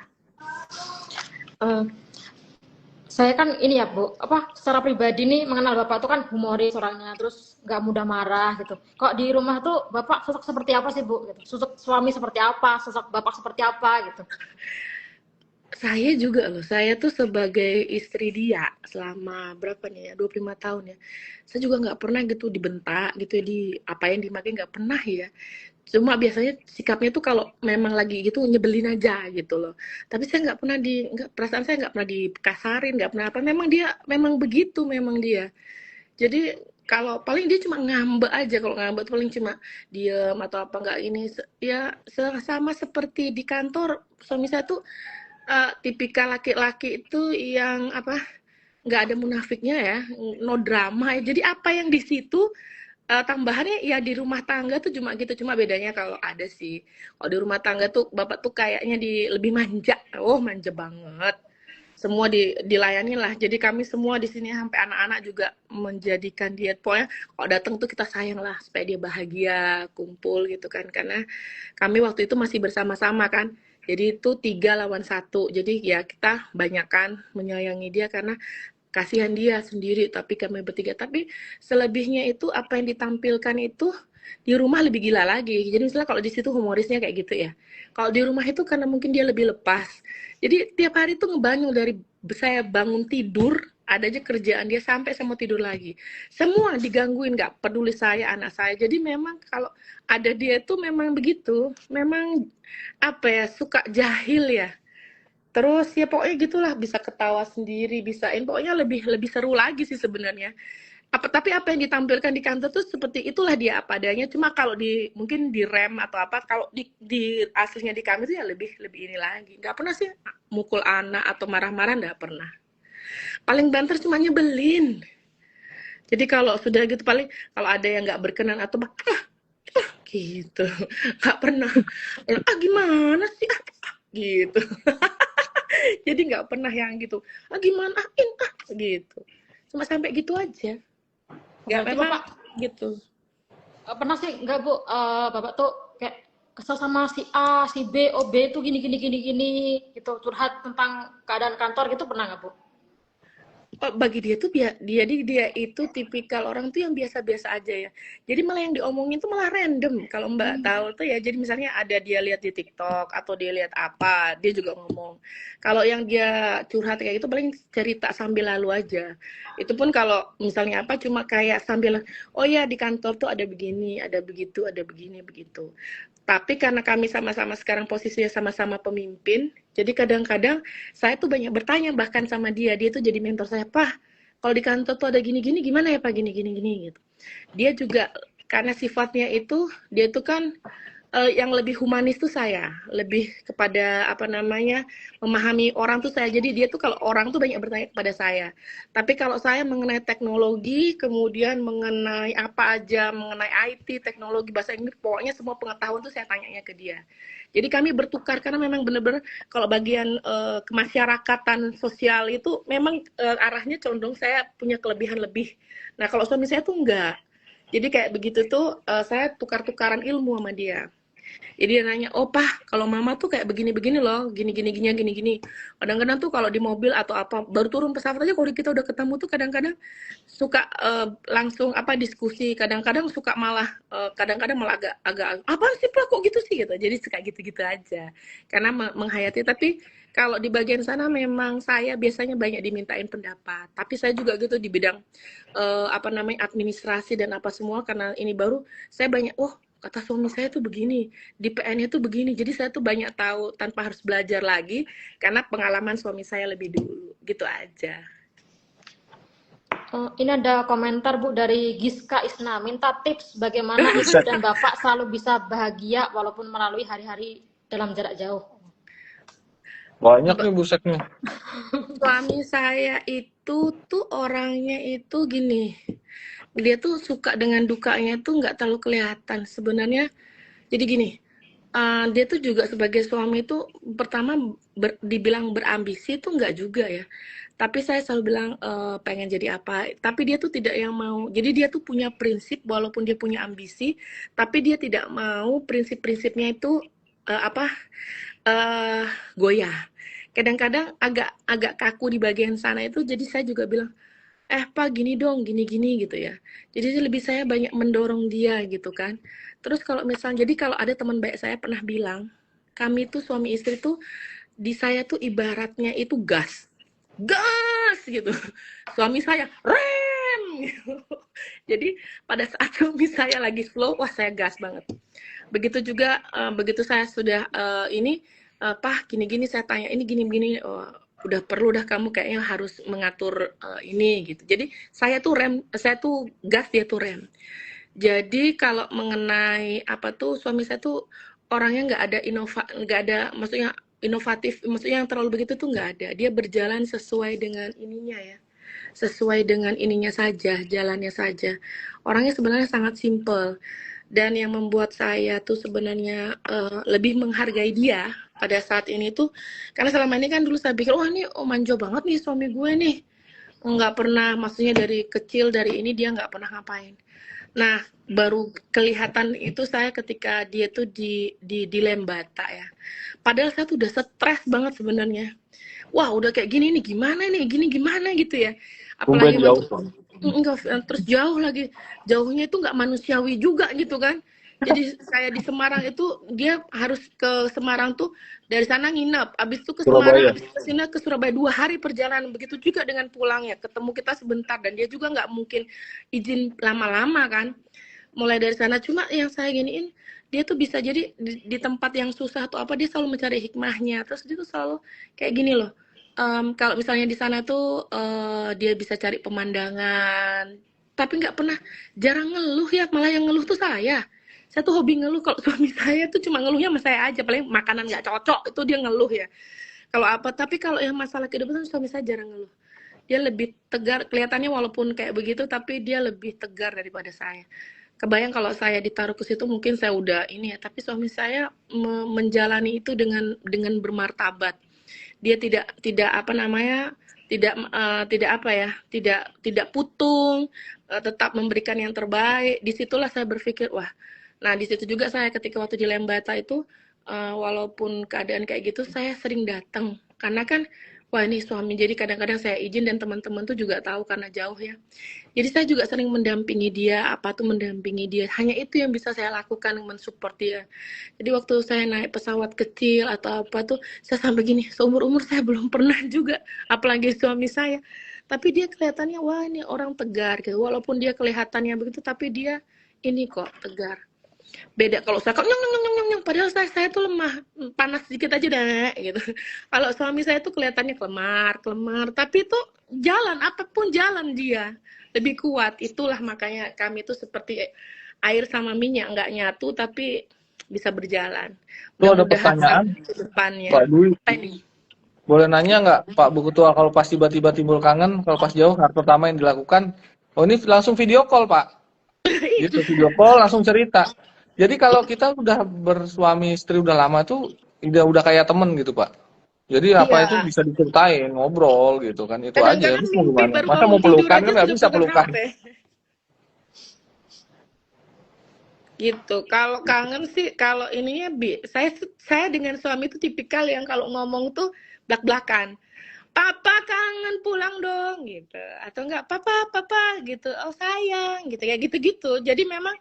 Saya kan ini ya Bu, secara pribadi nih mengenal Bapak tuh kan humoris orangnya, terus nggak mudah marah gitu. Kok di rumah tuh Bapak sosok seperti apa sih Bu? Gitu. Sosok suami seperti apa? Sosok Bapak seperti apa gitu? Saya juga loh, saya tuh sebagai istri dia selama berapa nih ya, 25 tahun ya. Saya juga nggak pernah gitu dibentak gitu ya, diapain, dimaki nggak pernah ya. Cuma biasanya sikapnya tuh kalau memang lagi gitu nyebelin aja gitu loh. Tapi saya nggak pernah perasaan saya nggak pernah dikasarin, nggak pernah apa. Memang begitu, memang dia. Jadi kalau paling dia cuma ngambek aja, kalau ngambek tuh paling cuma diem atau apa nggak ini. Ya sama seperti di kantor, suami saya tuh tipikal laki-laki itu yang apa nggak ada munafiknya ya, no drama ya. Jadi apa yang di situ tambahannya ya di rumah tangga tuh cuma gitu, cuma bedanya kalau ada sih kalau di rumah tangga tuh bapak tuh kayaknya lebih manja, manja banget, semua dilayani lah. Jadi kami semua di sini sampai anak-anak juga menjadikan dia pokoknya kalau datang tuh kita sayang lah supaya dia bahagia kumpul gitu kan, karena kami waktu itu masih bersama-sama kan. Jadi itu 3 lawan 1. Jadi ya kita banyakkan menyayangi dia karena kasihan dia sendiri, tapi kami bertiga. Tapi selebihnya itu apa yang ditampilkan itu di rumah lebih gila lagi. Jadi misalnya kalau di situ humorisnya kayak gitu ya. Kalau di rumah itu karena mungkin dia lebih lepas. Jadi tiap hari tuh ngebangun dari saya bangun tidur, ada aja kerjaan dia sampai saya mau tidur lagi. Semua digangguin, nggak peduli saya, anak saya. Jadi memang kalau ada dia tuh memang begitu. Memang apa ya, suka jahil ya. Terus ya pokoknya gitulah, bisa ketawa sendiri, bisain pokoknya lebih lebih seru lagi sih sebenarnya. Tapi apa yang ditampilkan di kantor tuh seperti itulah dia apa adanya. Cuma kalau mungkin di rem atau apa, kalau di aslinya di kami tuh ya lebih lebih ini lagi. Nggak pernah sih mukul anak atau marah-marah, nggak pernah. Paling banter cuma nyebelin. Jadi kalau sudah gitu paling kalau ada yang nggak berkenan atau gitu, nggak pernah. Gimana sih gitu. Jadi nggak pernah yang gitu gimana gitu, cuma sampai gitu aja, nggak Berarti memang Bapak gitu. Pernah sih nggak Bu, Bapak tuh kayak kesel sama si A, si B, oh B itu gini gini gini gini gitu, curhat tentang keadaan kantor gitu pernah nggak Bu? Oh, bagi dia tuh dia itu tipikal orang tuh yang biasa-biasa aja ya. Jadi malah yang diomongin tuh malah random. Kalau Mbak tahu tuh ya, jadi misalnya ada dia lihat di TikTok atau dia lihat apa, dia juga ngomong. Kalau yang dia curhat kayak itu paling cerita sambil lalu aja. Itu pun kalau misalnya apa cuma kayak sambil, oh ya di kantor tuh ada begini, ada begitu, ada begini, begitu. Tapi karena kami sama-sama sekarang posisinya sama-sama pemimpin, jadi kadang-kadang saya tuh banyak bertanya bahkan sama dia tuh jadi mentor saya, "Pak, kalau di kantor tuh ada gini-gini gimana ya Pak, gini-gini gini," gitu. Dia juga karena sifatnya itu, dia tuh kan yang lebih humanis tuh saya, lebih kepada apa namanya memahami orang tuh saya. Jadi dia tuh kalau orang tuh banyak bertanya kepada saya. Tapi kalau saya mengenai teknologi, kemudian mengenai apa aja, mengenai IT, teknologi, bahasa Inggris, pokoknya semua pengetahuan tuh saya tanyanya ke dia. Jadi kami bertukar karena memang benar-benar kalau bagian kemasyarakatan sosial itu memang arahnya condong saya punya kelebihan lebih. Nah kalau suami saya tuh enggak. Jadi kayak begitu tuh saya tukar-tukaran ilmu sama dia. Jadi dia nanya, oh Pak, kalau mama tuh kayak begini-begini loh, gini-gini, gini-gini. Kadang-kadang tuh kalau di mobil atau apa, baru turun pesawat aja kalau kita udah ketemu tuh kadang-kadang suka langsung apa diskusi, kadang-kadang suka malah, kadang-kadang malah agak apa sih Pak, kok gitu sih gitu. Jadi suka gitu-gitu aja. Karena menghayati, tapi kalau di bagian sana memang saya biasanya banyak dimintain pendapat. Tapi saya juga gitu di bidang apa namanya administrasi dan apa semua karena ini baru saya banyak kata suami saya tuh begini, di PN-nya tuh begini. Jadi saya tuh banyak tahu tanpa harus belajar lagi karena pengalaman suami saya lebih dulu. Gitu aja. Ini ada komentar Bu dari Giska Isna, minta tips bagaimana Ibu dan Bapak selalu bisa bahagia walaupun melalui hari-hari dalam jarak jauh. Banyak nih buset nih. Suami saya itu tuh orangnya itu gini, dia tuh suka dengan dukanya itu nggak terlalu kelihatan sebenarnya. Jadi gini, dia tuh juga sebagai suami itu pertama dibilang berambisi itu nggak juga ya. Tapi saya selalu bilang pengen jadi apa. Tapi dia tuh tidak yang mau. Jadi dia tuh punya prinsip walaupun dia punya ambisi, tapi dia tidak mau prinsip-prinsipnya itu apa goyah. Kadang-kadang agak kaku di bagian sana itu. Jadi saya juga bilang, Pak gini dong, gini-gini gitu ya. Jadi lebih saya banyak mendorong dia gitu kan. Terus kalau misalnya, jadi kalau ada teman baik saya pernah bilang, kami tuh suami istri tuh di saya tuh ibaratnya itu gas. Gas gitu. Suami saya rem gitu. Jadi pada saat suami saya lagi slow, wah saya gas banget. Begitu juga begitu saya sudah Pak gini-gini saya tanya ini gini-gini udah perlu dah kamu kayaknya harus mengatur ini gitu. Jadi saya tuh gas, dia tuh rem. Jadi kalau mengenai apa tuh suami saya tuh orangnya nggak ada maksudnya inovatif, maksudnya yang terlalu begitu tuh nggak ada. Dia berjalan sesuai dengan ininya ya, sesuai dengan ininya saja, jalannya saja. Orangnya sebenarnya sangat simple. Dan yang membuat saya tuh sebenarnya lebih menghargai dia pada saat ini tuh karena selama ini kan dulu saya pikir wah ini manja banget nih suami gue nih, nggak pernah, maksudnya dari kecil dari ini dia nggak pernah ngapain. Nah baru kelihatan itu saya ketika dia tuh di Lembata ya, padahal saya tuh udah stres banget sebenarnya. Wah udah kayak gini nih gimana nih, gini gimana gitu ya, apalagi waktu enggak, terus jauh lagi, jauhnya itu nggak manusiawi juga gitu kan. Jadi saya di Semarang itu dia harus ke Semarang tuh dari sana nginep, abis itu ke Semarang, abis ke sini ke Surabaya 2 hari perjalanan. Begitu juga dengan pulangnya, ketemu kita sebentar dan dia juga nggak mungkin izin lama-lama kan. Mulai dari sana cuma yang saya giniin dia tuh bisa jadi di tempat yang susah atau apa dia selalu mencari hikmahnya. Terus dia tuh selalu kayak gini loh. Kalau misalnya di sana tuh dia bisa cari pemandangan, tapi nggak pernah, jarang ngeluh ya, malah yang ngeluh tuh saya. Saya tuh hobi ngeluh, kalau suami saya tuh cuma ngeluhnya sama saya aja, paling makanan nggak cocok itu dia ngeluh ya. Kalau apa, tapi kalau yang masalah kehidupan suami saya jarang ngeluh. Dia lebih tegar, kelihatannya walaupun kayak begitu, tapi dia lebih tegar daripada saya. Kebayang kalau saya ditaruh ke situ mungkin saya udah ini ya, tapi suami saya menjalani itu dengan bermartabat. Dia tidak apa namanya tidak apa ya, tidak putung, tetap memberikan yang terbaik. Disitulah saya berpikir, wah, nah di situ juga saya ketika waktu di Lembata itu, walaupun keadaan kayak gitu, saya sering datang karena kan, wah ini suami, jadi kadang-kadang saya izin dan teman-teman tuh juga tahu karena jauh ya. Jadi saya juga sering mendampingi dia, apa tuh mendampingi dia. Hanya itu yang bisa saya lakukan, mensupport dia. Jadi waktu saya naik pesawat kecil atau apa tuh, saya sampai gini, seumur-umur saya belum pernah juga, apalagi suami saya. Tapi dia kelihatannya, wah ini orang tegar gitu. Walaupun dia kelihatannya begitu, tapi dia ini kok tegar. Beda kalau saya kok nyong nyong nyong nyong, nyong. Padahal saya tuh lemah, panas sedikit aja deh gitu. Kalau suami saya tuh kelihatannya kelemar, tapi itu jalan, apapun jalan dia lebih kuat. Itulah makanya kami tuh seperti air sama minyak, nggak nyatu tapi bisa berjalan. Itu ada Mudah-mudahan pertanyaan, sampai ke depannya. Pak Dwi. Apa ini? Boleh nanya nggak, Pak Bu Ketua, kalau pas tiba-tiba timbul kangen, kalau pas jauh, hal pertama yang dilakukan, oh ini langsung video call, Pak. Gitu, video call, langsung cerita. Jadi kalau kita udah bersuami istri udah lama tuh, udah kayak temen gitu, Pak. Jadi apa itu Iya. bisa diceritain, ngobrol gitu kan, itu aja. Kadang-kadang Terus mau mimpi gimana? baru Masa bangun mau tidur pelukan aja kan nggak sudah bisa pegang pelukan. HP. Gitu. Kalau kangen sih, kalau ininya saya dengan suami itu tipikal yang kalau ngomong tuh blak-blakan. Papa kangen pulang dong gitu. Atau enggak papa gitu. Oh sayang gitu, kayak gitu-gitu. Jadi memang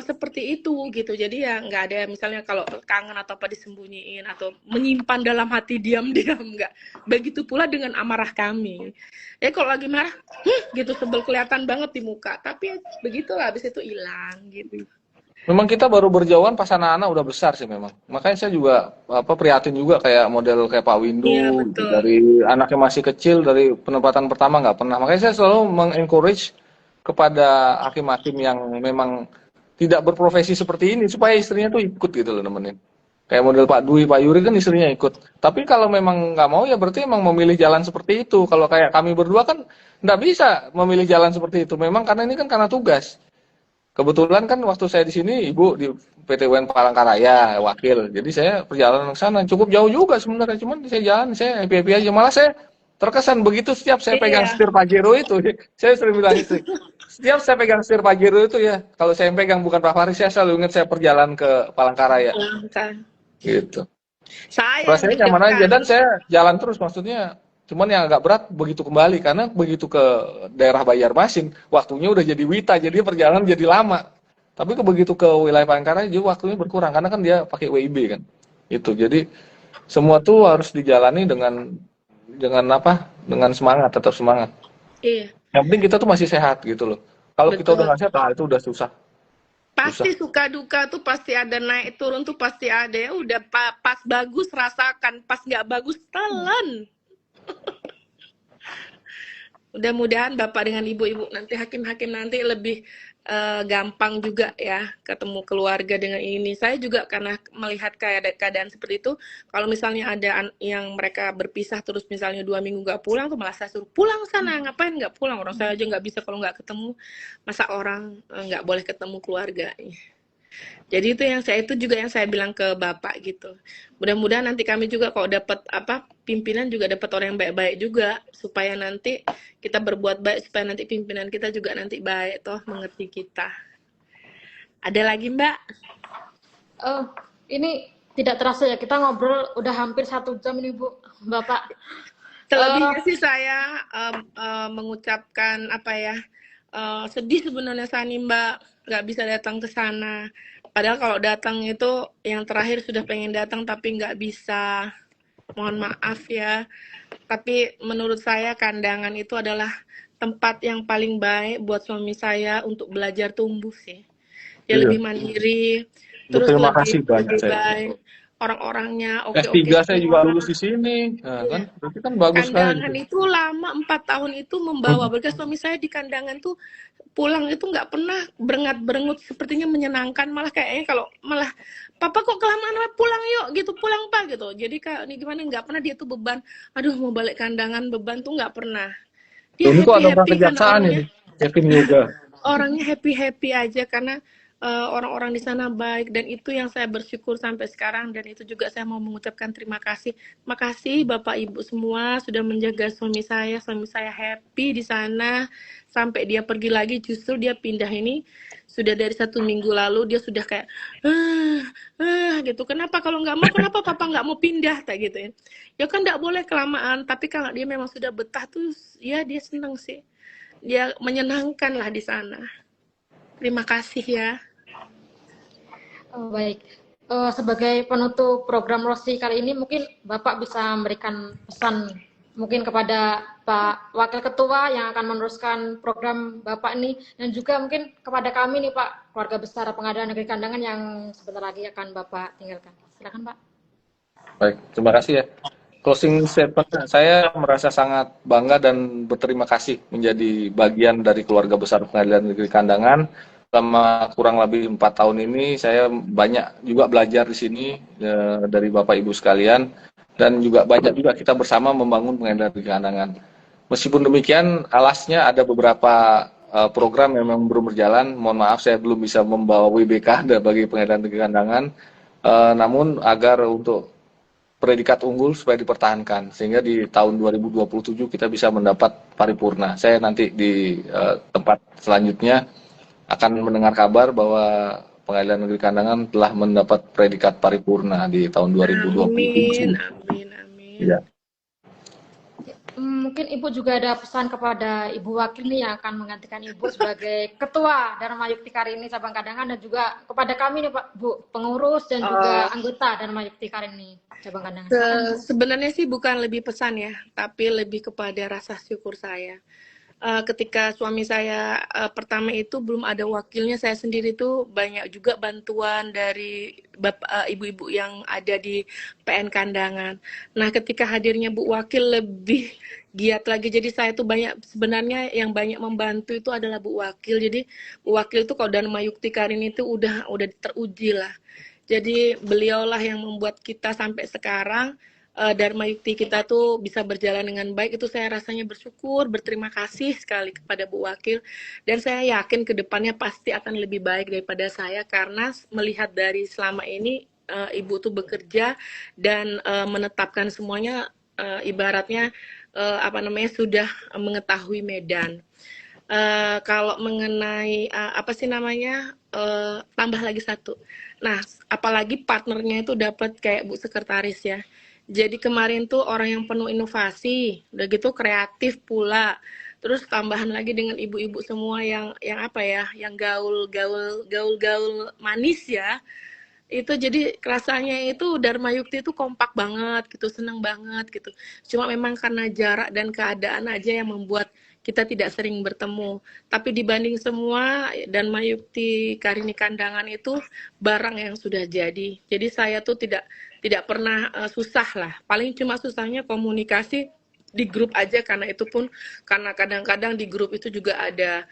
seperti itu gitu. Jadi ya nggak ada misalnya kalau kangen atau apa disembunyiin atau menyimpan dalam hati diam-diam, nggak. Begitu pula dengan amarah kami. Ya kalau lagi marah, gitu sebel kelihatan banget di muka. Tapi begitulah habis itu hilang gitu. Memang kita baru berjauhan pas anak-anak udah besar sih memang. Makanya saya juga prihatin juga kayak model kayak Pak Iya Windu gitu. betul. Dari anaknya masih kecil, dari penempatan pertama nggak pernah. Makanya saya selalu mengencourage kepada hakim-hakim yang memang tidak berprofesi seperti ini supaya istrinya tuh ikut gitu loh nemenin. Kayak model Pak Dwi, Pak Yuri kan istrinya ikut. Tapi kalau memang nggak mau ya berarti emang memilih jalan seperti itu. Kalau kayak kami berdua kan nggak bisa memilih jalan seperti itu. Memang karena ini kan karena tugas. Kebetulan kan waktu saya di sini Ibu di PT UN Palangkaraya wakil. Jadi saya perjalanan ke sana cukup jauh juga sebenarnya. Cuman saya jalan, saya happy-happy aja. Malah saya terkesan begitu setiap saya pegang Iya. setir Pajero itu. Saya sering bilang istri, setiap saya pegang setir Pajero itu ya, kalau saya yang pegang bukan Pak Faris, saya selalu ingat saya perjalanan ke Palangkaraya. Kan. Gitu. Saya yang Rasanya nyaman aja deg-degan. dan saya jalan terus maksudnya. Cuman yang agak berat begitu kembali karena begitu ke daerah Banjarmasin waktunya udah jadi Wita jadi perjalanan jadi lama. Tapi begitu ke wilayah Palangkaraya jadi waktunya berkurang karena kan dia pakai WIB kan. Itu jadi semua tuh harus dijalani dengan apa? Dengan semangat, tetap semangat. Iya. Yang penting kita tuh masih sehat gitu loh. Kalau kita udah Betul. nggak sehat, itu udah susah. Pasti suka duka tuh pasti ada, naik turun tuh pasti ada. Ya udah pas bagus rasakan, pas nggak bagus telan. Mudah-mudahan Bapak dengan Ibu-ibu nanti hakim-hakim nanti lebih gampang juga ya ketemu keluarga dengan ini. Saya juga karena melihat keadaan seperti itu, kalau misalnya ada yang mereka berpisah terus misalnya 2 minggu nggak pulang tuh malah saya suruh pulang sana. Ngapain nggak pulang? Orang saya aja nggak bisa kalau nggak ketemu. Masa orang nggak boleh ketemu keluarga? Jadi itu juga yang saya bilang ke Bapak gitu. Mudah-mudahan nanti kami juga kalau dapat pimpinan juga dapat orang yang baik-baik juga supaya nanti kita berbuat baik supaya nanti pimpinan kita juga nanti baik toh mengerti kita. Ada lagi Mbak? Ini tidak terasa ya kita ngobrol udah hampir 1 jam ini Bu, Bapak. Selebihnya sih saya mengucapkan sedih sebenarnya Sani Mbak nggak bisa datang ke sana. Padahal kalau datang itu yang terakhir sudah pengen datang tapi nggak bisa. Mohon maaf ya. Tapi menurut saya kandangan itu adalah tempat yang paling baik buat suami saya untuk belajar tumbuh sih. Dia lebih mandiri, terus Terima kasih banyak lebih saya. baik. Orang-orangnya S3 saya juga lulus di sini. Nah, kan berarti kan bagus sekali. Kandangan itu lama 4 tahun itu membawa. Berarti suami saya di kandangan tuh pulang itu nggak pernah berengat-berengut, sepertinya menyenangkan, malah kayaknya kalau malah papa kok kelamaan pulang yuk gitu, pulang pak gitu. Jadi kak ini gimana, nggak pernah dia tuh beban, aduh mau balik kandangan beban tuh nggak pernah. Dia Ini kok ada happy kejaksaan ini, Kevin juga. orangnya happy aja karena orang-orang di sana baik, dan itu yang saya bersyukur sampai sekarang. Dan itu juga saya mau mengucapkan terima kasih. Terima kasih Bapak Ibu semua sudah menjaga suami saya. Suami saya happy di sana sampai dia pergi lagi. Justru dia pindah ini sudah dari 1 minggu lalu, dia sudah kayak gitu. Kenapa kalau nggak mau, kenapa papa nggak mau pindah, tak gitu ya. Ya kan nggak boleh kelamaan, tapi kalau dia memang sudah betah tuh ya dia senang sih. Dia menyenangkan lah di sana. Terima kasih ya. Oh, baik. Sebagai penutup program Rosi kali ini, mungkin Bapak bisa memberikan pesan mungkin kepada Pak Wakil Ketua yang akan meneruskan program Bapak ini, dan juga mungkin kepada kami nih Pak, keluarga besar Pengadilan Negeri Kandangan yang sebentar lagi akan Bapak tinggalkan. Silakan Pak. Baik, terima kasih ya. Closing statement, saya merasa sangat bangga dan berterima kasih menjadi bagian dari keluarga besar Pengadilan Negeri Kandangan. Selama kurang lebih 4 tahun ini, saya banyak juga belajar di sini dari Bapak Ibu sekalian, dan juga banyak juga kita bersama membangun Pengadilan Negeri Kandangan. Meskipun demikian, alasnya ada beberapa program yang memang belum berjalan. Mohon maaf, saya belum bisa membawa WBK bagi Pengadilan Negeri Kandangan. Namun agar untuk predikat unggul supaya dipertahankan, sehingga di tahun 2027 kita bisa mendapat paripurna. Saya nanti di tempat selanjutnya akan mendengar kabar bahwa Pengadilan Negeri Kandangan telah mendapat predikat paripurna di tahun 2027. Amin. Ya. Mungkin Ibu juga ada pesan kepada Ibu Wakil nih yang akan menggantikan Ibu sebagai Ketua Dharma Yukti Karini Cabang Kandangan, dan juga kepada kami nih Pak Bu, pengurus dan juga anggota Dharma Yukti Karini Cabang Kandangan. Sebenarnya sih bukan lebih pesan ya, tapi lebih kepada rasa syukur saya. Ketika suami saya pertama itu belum ada wakilnya, saya sendiri tuh banyak juga bantuan dari ibu-ibu yang ada di PN Kandangan. Nah, ketika hadirnya Bu Wakil lebih giat lagi. Jadi saya tuh banyak, sebenarnya yang banyak membantu itu adalah Bu Wakil. Jadi Bu Wakil itu kalau Dharma Yukti Karini itu udah teruji lah. Jadi beliaulah yang membuat kita sampai sekarang Dharma Yukti kita tuh bisa berjalan dengan baik. Itu saya rasanya bersyukur, berterima kasih sekali kepada Bu Wakil, dan saya yakin ke depannya pasti akan lebih baik daripada saya, karena melihat dari selama ini Ibu tuh bekerja dan menetapkan semuanya, ibaratnya sudah mengetahui medan. Kalau mengenai tambah lagi satu. Nah, apalagi partnernya itu dapat kayak Bu Sekretaris ya. Jadi kemarin tuh orang yang penuh inovasi, udah gitu kreatif pula. Terus tambahan lagi dengan ibu-ibu semua yang gaul manis ya. Itu jadi rasanya itu Dharma Yukti itu kompak banget gitu, senang banget gitu. Cuma memang karena jarak dan keadaan aja yang membuat kita tidak sering bertemu. Tapi dibanding semua, Dharma Yukti Karini Kandangan itu barang yang sudah jadi. Jadi saya tuh tidak pernah susah lah. Paling cuma susahnya komunikasi di grup aja, karena itu pun karena kadang-kadang di grup itu juga ada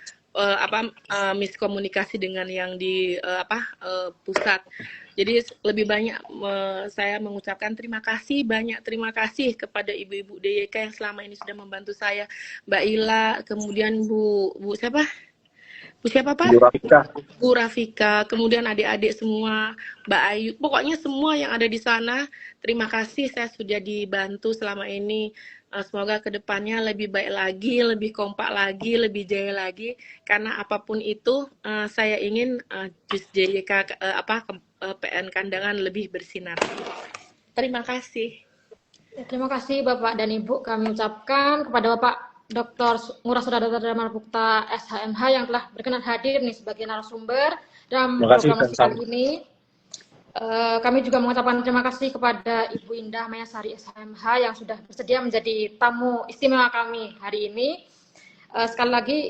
miskomunikasi dengan yang di pusat. Jadi lebih banyak saya mengucapkan terima kasih kepada ibu-ibu DYK yang selama ini sudah membantu saya, Mbak Ila, kemudian Bu siapa? Bu siapa Pak? Bu Rafika, kemudian adik-adik semua, Mbak Ayu, pokoknya semua yang ada di sana, terima kasih, saya sudah dibantu selama ini. Semoga kedepannya lebih baik lagi, lebih kompak lagi, lebih jaya lagi, karena apapun itu saya ingin JYK PN Kandangan lebih bersinar. Terima kasih. Terima kasih Bapak dan Ibu, kami ucapkan kepada Bapak Dr. Ngurah Sudadata Dharma Pukta SHMH yang telah berkenan hadir nih sebagai narasumber dalam program kali ini. Kami juga mengucapkan terima kasih kepada Ibu Indah Mayasari SHMH yang sudah bersedia menjadi tamu istimewa kami hari ini. Sekali lagi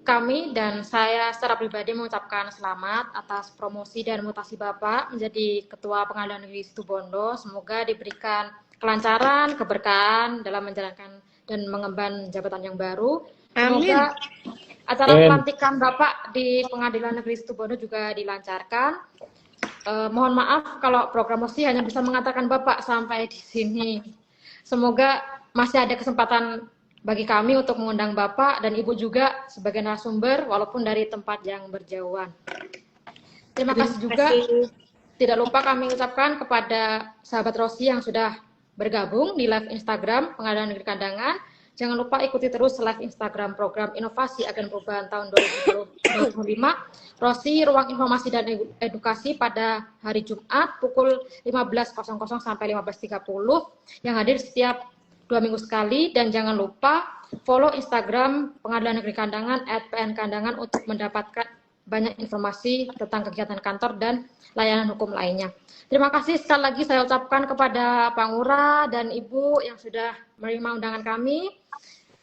kami dan saya secara pribadi mengucapkan selamat atas promosi dan mutasi Bapak menjadi Ketua Pengadilan Negeri Situbondo. Semoga diberikan kelancaran, keberkahan dalam menjalankan dan mengemban jabatan yang baru. Semoga acara pelantikan Bapak di Pengadilan Negeri Situbondo juga dilancarkan. Mohon maaf kalau program Rosi hanya bisa mengatakan Bapak sampai di sini. Semoga masih ada kesempatan bagi kami untuk mengundang Bapak dan Ibu juga sebagai narasumber walaupun dari tempat yang berjauhan. Terima kasih juga. Tidak lupa kami ucapkan kepada sahabat Rosi yang sudah bergabung di live Instagram Pengadilan Negeri Kandangan. Jangan lupa ikuti terus live Instagram program Inovasi Agen Perubahan tahun 2025. Rosi, Ruang Informasi dan Edukasi pada hari Jumat pukul 15.00 sampai 15.30 yang hadir setiap 2 minggu sekali. Dan jangan lupa follow Instagram Pengadilan Negeri Kandangan @pnkandangan untuk mendapatkan banyak informasi tentang kegiatan kantor dan layanan hukum lainnya. Terima kasih sekali lagi saya ucapkan kepada Pak Ngurah dan Ibu yang sudah menerima undangan kami.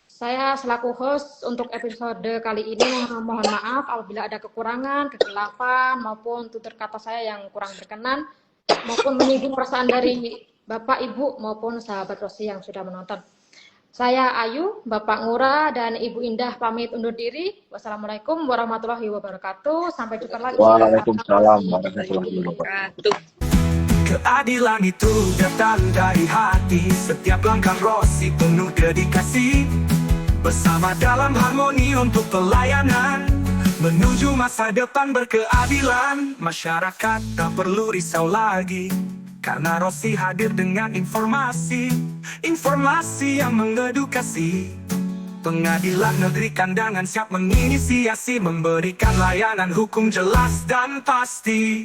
Saya selaku host untuk episode kali ini mohon maaf apabila ada kekurangan, kegelapan, maupun tutur kata saya yang kurang berkenan, maupun menyinggung perasaan dari Bapak, Ibu, maupun sahabat Rosi yang sudah menonton. Saya Ayu, Bapak Ngurah, dan Ibu Indah pamit undur diri. Wassalamualaikum warahmatullahi wabarakatuh. Sampai jumpa lagi. Waalaikumsalam warahmatullahi wabarakatuh. Keadilan itu datang dari hati. Setiap langkah Rosi penuh dedikasi. Bersama dalam harmoni untuk pelayanan, menuju masa depan berkeadilan. Masyarakat tak perlu risau lagi, karena Rosi hadir dengan informasi yang mengedukasi. Pengadilan Negeri Kandangan siap menginisiasi, memberikan layanan hukum jelas dan pasti.